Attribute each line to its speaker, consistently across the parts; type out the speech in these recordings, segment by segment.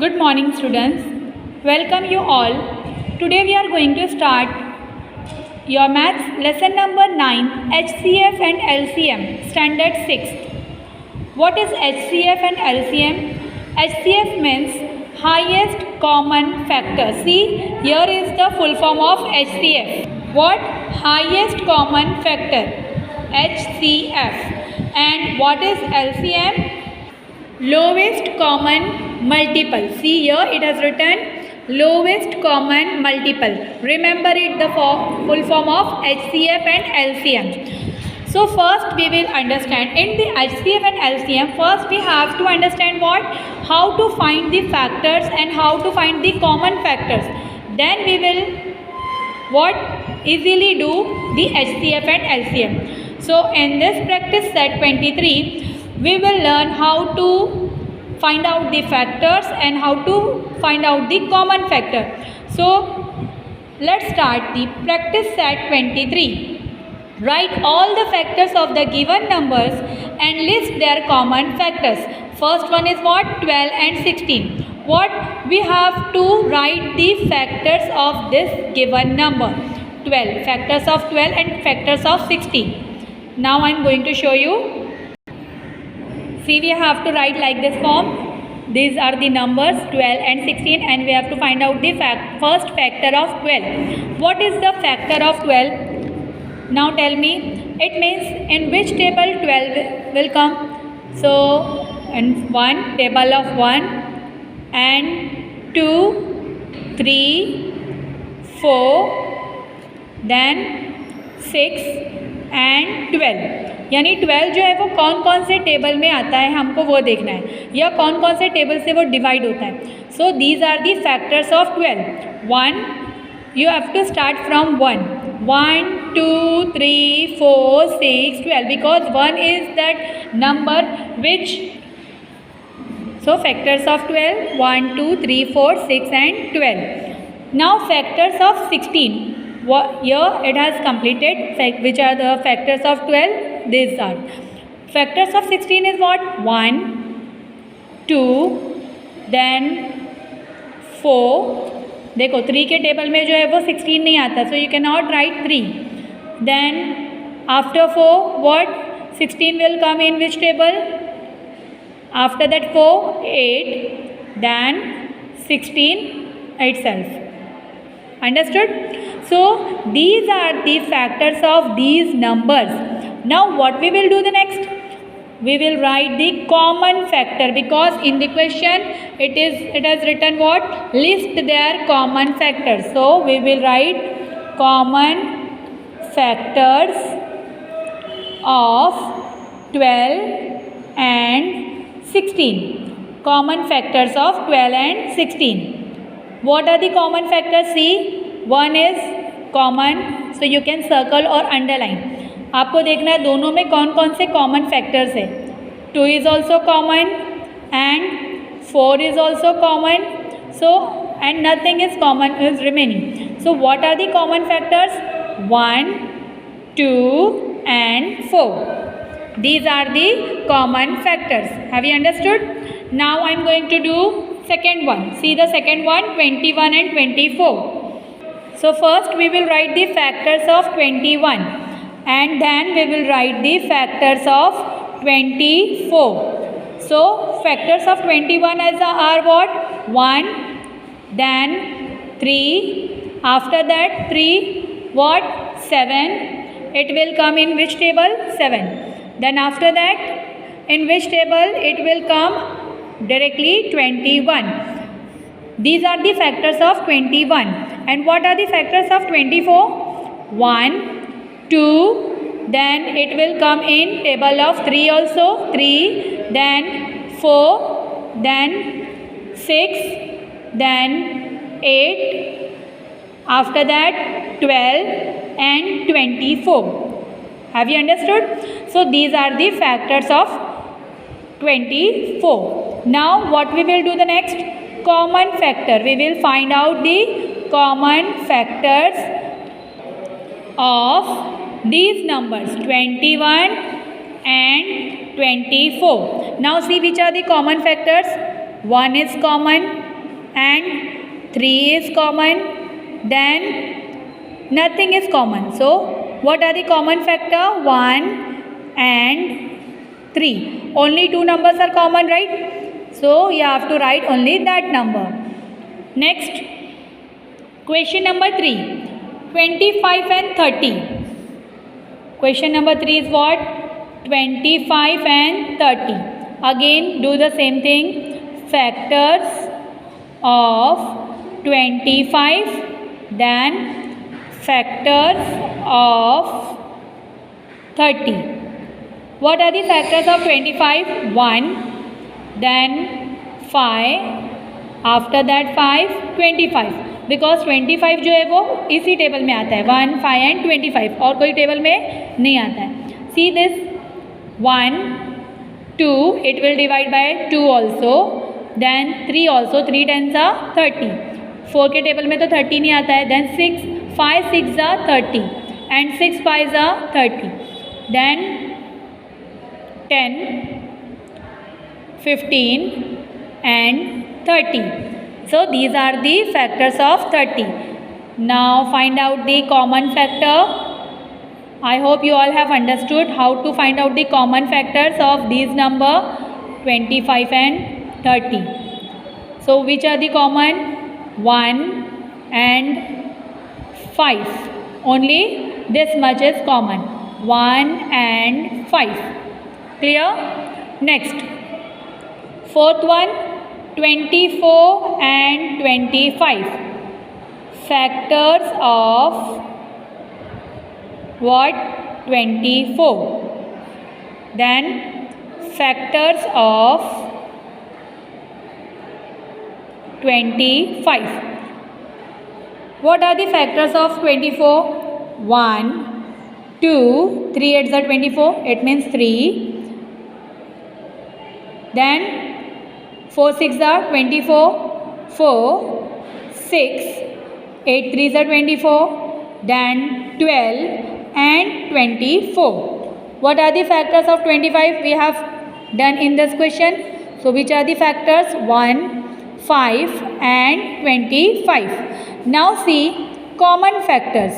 Speaker 1: Good morning, students. Welcome you all. Today we are going to start your maths lesson number 9, HCF and LCM, standard 6th. What is HCF and LCM? HCF means highest common factor. See, here is the full form of HCF. What? Highest common factor, HCF. And what is LCM? Lowest common multiple. See, here it has written lowest common multiple. Remember it, the full form of HCF and LCM. So first we will understand in the HCF and LCM. First we have to understand what? How to find the factors and how to find the common factors. Then we will easily do the HCF and LCM. So in this practice set 23, we will learn how to find out the factors and how to find out the common factor. So let's start the practice set 23. Write all the factors of the given numbers and list their common factors. First one is what? 12 and 16. What? We have to write the factors of this given number. 12. Factors of 12 and factors of 16. Now I am going to show you. See, we have to write like this form. These are the numbers 12 and 16 and we have to find out the first factor of 12. What is the factor of 12? Now tell me. It means in which table 12 will come? So, in 1, table of 1 and 2, 3, 4, then 6 and 12. यानी 12 जो है वो कौन कौन से table में आता है हमको वो देखना है या कौन कौन से टेबल से वो डिवाइड होता है. So these are the factors of 12. 1 you have to start from 1. 1, 2, 3, 4, 6, 12 because 1 is that number which. So factors of 12, 1, 2, 3, 4, 6 and 12. Now factors of 16. Here it has completed. Which are the factors of 12? These are. Factors of 16 is what? 1, 2, then 4. देखो 3 के table में जो है वो 16 नहीं आता, so you cannot write 3. Then after 4 what? 16 will come in which table? After that 4, 8, then 16 itself. Understood? So these are the factors of these numbers. Now what we will do the next? We will write the common factor because in the question it has written what? List their common factors. So we will write common factors of 12 and 16. Common factors of 12 and 16. What are the common factors? See, 1 is common, so you can circle or underline. आपको देखना है दोनों में कौन कौन से common factors है. 2 is also common and 4 is also common. So and nothing is common is remaining. So what are the common factors? 1, 2 and 4. These are the common factors. Have you understood? Now I am going to do second one. See the second one, 21 and 24. So first we will write the factors of 21 and then we will write the factors of 24. So factors of 21 are what? 1, then 3, after that 3, what? 7. It will come in which table? 7. Then after that in which table it will come? Directly 21. These are the factors of 21. And what are the factors of 24? 1, 2, then it will come in table of 3 also. 3, then 4, then 6, then 8, after that 12 and 24. Have you understood? So these are the factors of 24. Now what we will do the next? Common factor. We will find out the common factors of these numbers 21 and 24. Now see which are the common factors. 1 is common, and 3 is common, then nothing is common. So what are the common factor? 1 and 3. Only 2 numbers are common, right? So you have to write only that number. Next, question number 3, 25 and 30. Question number 3 is what? 25 and 30. Again do the same thing. Factors of 25, then factors of 30. What are the factors of 25? 1, then 5, after that 5, 25. Because 25 जो है वो इसी table में आता है, 1, 5 and 25, और कोई table में नहीं आता है. See this 1, 2, it will divide by 2 also, then 3 also, 3 10 ज़ा 30. 4 के टेबल में तो 30 नहीं आता है. देन 6, 5 6 ज़ा 30 एंड 6 5 ज़ा 30. Then 10, 15 and 30. So these are the factors of 30. Now find out the common factor. I hope you all have understood how to find out the common factors of these number 25 and 30. So which are the common? 1 and 5. Only this much is common. 1 and 5. Clear? Next, fourth one, 24 and 25. Factors of what? 24. Then factors of 25. What are the factors of 24? 1, 2, 3 8s are 24, it means 3. Then 4 6 are 24, 4, 6, 8 3s are 24, then 12 and 24. What are the factors of 25? We have done in this question. So which are the factors? 1, 5 and 25. Now see common factors.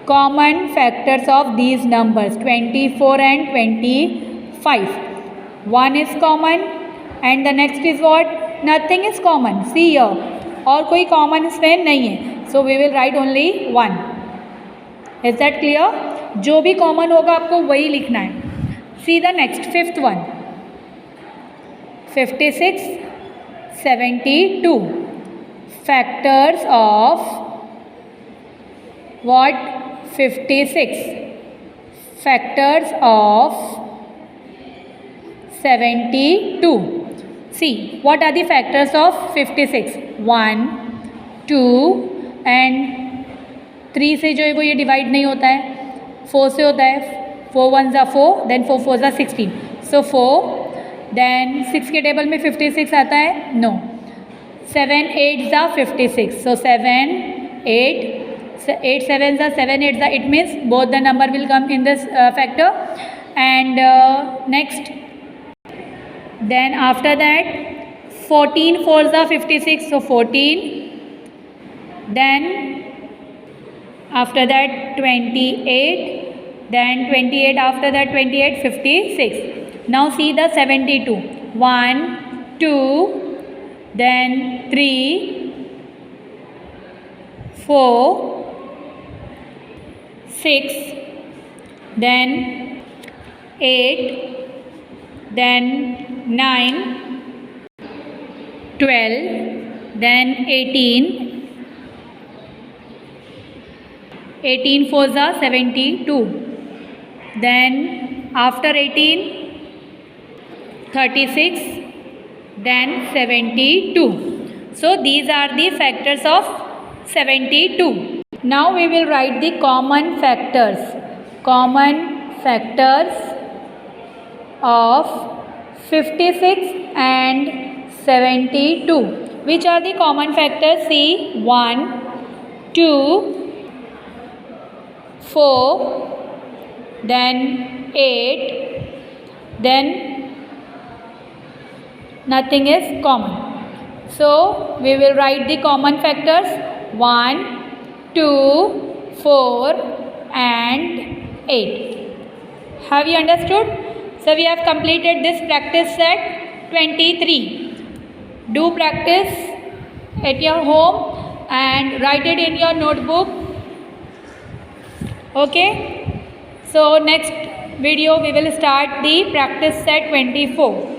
Speaker 1: Common factors of these numbers 24 and 25. 1 is common and the next is what? Nothing is common. See here, और कोई common इसमें नहीं है. So we will write only 1. Is that clear? जो भी common होगा आपको वही लिखना है. See the next, fifth one. 56, 72. Factors of what? 56. Factors of 72. See, what are the factors of 56? 1, 2 and 3 से जो है वो ये डिवाइड नहीं होता है, 4 से होता है. 4 1s are 4, then 4 4s are 16. So 4, then 6 के टेबल में 56 आता है? No. 7 8s are 56. So 7, 8, 8 7s are 7 8s are, it means both the number will come in this factor. And next, then after that 14 4s are 56, so 14. Then after that 28, then 28 after that 28 56. Now see the 72. 1, 2, then 3, 4, 6, then 8, then 9, 12, then 18. 18 4s are 72. Then after 18, 36, then 72. So these are the factors of 72. Now we will write the common factors. Common factors of 56 and 72. Which are the common factors? See, 1, 2, 4, then 8, then Nothing is common. So we will write the common factors 1, 2, 4 and 8. Have you understood? So we have completed this practice set 23. Do practice at your home and write it in your notebook. Okay. So next video we will start the practice set 24.